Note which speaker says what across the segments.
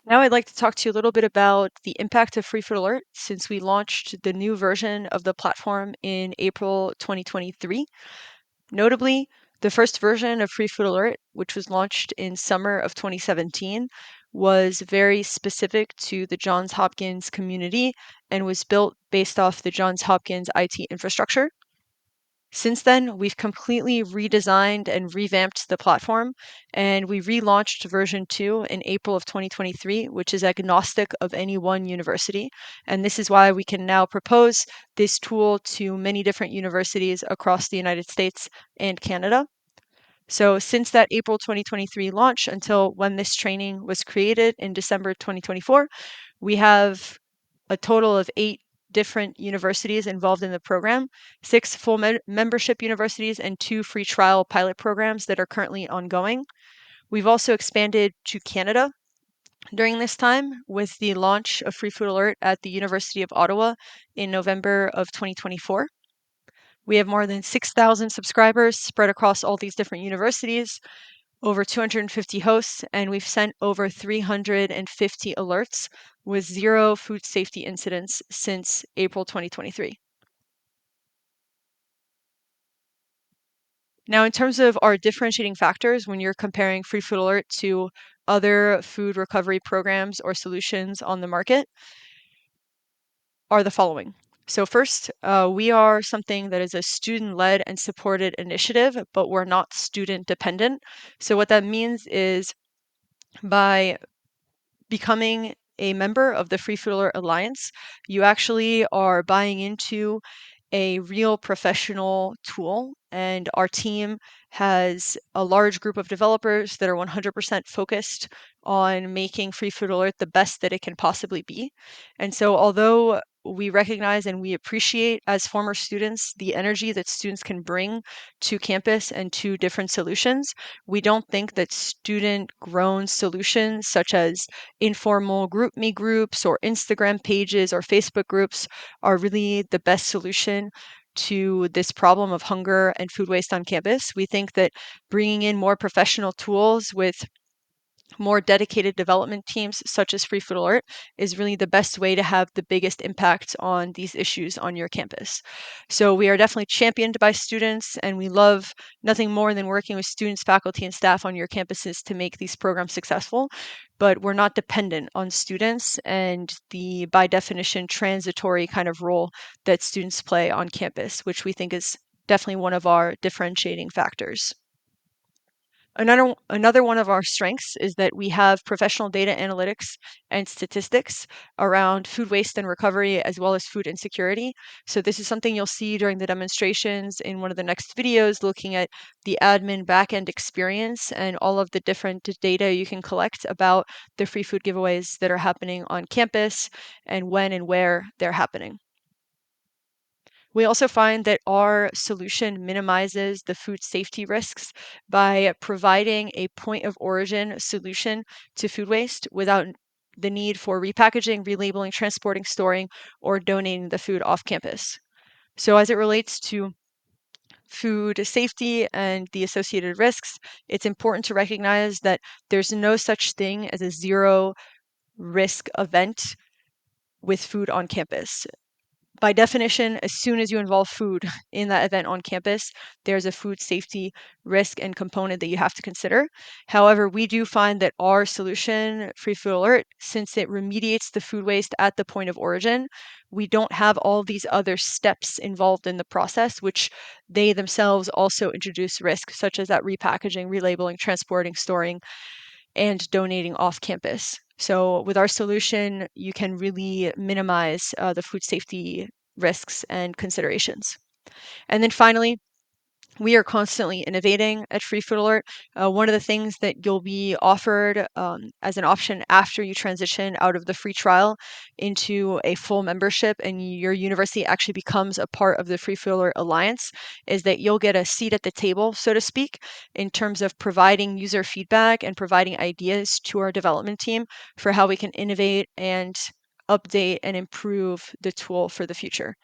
Speaker 1: Now I'd like to talk to you a little bit about the impact of Free Food Alert since we launched the new version of the platform in April 2023. Notably, the first version of Free Food Alert, which was launched in summer of 2017, was very specific to the Johns Hopkins community and was built based off the Johns Hopkins IT infrastructure. Since then, we've completely redesigned and revamped the platform, and we relaunched version 2 in April of 2023, which is agnostic of any one university. And this is why we can now propose this tool to many different universities across the United States and Canada. So since that April 2023 launch until when this training was created in December 2024, we have a total of 8 different universities involved in the program, 6 full membership universities, and 2 free trial pilot programs that are currently ongoing. We've also expanded to Canada during this time with the launch of Free Food Alert at the University of Ottawa in November of 2024. We have more than 6,000 subscribers spread across all these different universities, over 250 hosts, and we've sent over 350 alerts with 0 food safety incidents since April 2023. Now, in terms of our differentiating factors, when you're comparing Free Food Alert to other food recovery programs or solutions on the market, are the following. So first, we are something that is a student-led and supported initiative, but we're not student dependent. So what that means is by becoming a member of the Free Food Alert Alliance, you actually are buying into a real professional tool, and our team has a large group of developers that are 100% focused on making Free Food Alert the best that it can possibly be. And so, although we recognize and we appreciate as former students the energy that students can bring to campus and to different solutions, we don't think that student grown solutions such as informal group me groups or Instagram pages or Facebook groups are really the best solution to this problem of hunger and food waste on campus. We think that bringing in more professional tools with more dedicated development teams, such as Free Food Alert, is really the best way to have the biggest impact on these issues on your campus. So we are definitely championed by students, and we love nothing more than working with students, faculty, and staff on your campuses to make these programs successful. But we're not dependent on students and the, by definition, transitory kind of role that students play on campus, which we think is definitely one of our differentiating factors. Another one of our strengths is that we have professional data analytics and statistics around food waste and recovery, as well as food insecurity. So this is something you'll see during the demonstrations in one of the next videos, looking at the admin backend experience and all of the different data you can collect about the free food giveaways that are happening on campus and when and where they're happening. We also find that our solution minimizes the food safety risks by providing a point of origin solution to food waste without the need for repackaging, relabeling, transporting, storing, or donating the food off campus. So as it relates to food safety and the associated risks, it's important to recognize that there's no such thing as a zero risk event with food on campus. By definition, as soon as you involve food in that event on campus, there's a food safety risk and component that you have to consider. However, we do find that our solution, Free Food Alert, since it remediates the food waste at the point of origin, we don't have all these other steps involved in the process, which they themselves also introduce risk, such as that repackaging, relabeling, transporting, storing, and donating off campus. So with our solution, you can really minimize the food safety risks and considerations. And then finally, we are constantly innovating at Free Food Alert. One of the things that you'll be offered as an option after you transition out of the free trial into a full membership and your university actually becomes a part of the Free Food Alert Alliance is that you'll get a seat at the table, so to speak, in terms of providing user feedback and providing ideas to our development team for how we can innovate and update and improve the tool for the future.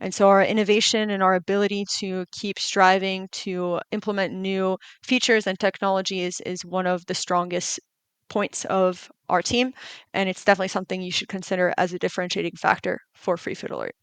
Speaker 1: And so our innovation and our ability to keep striving to implement new features and technologies is one of the strongest points of our team, and it's definitely something you should consider as a differentiating factor for Free Food Alert.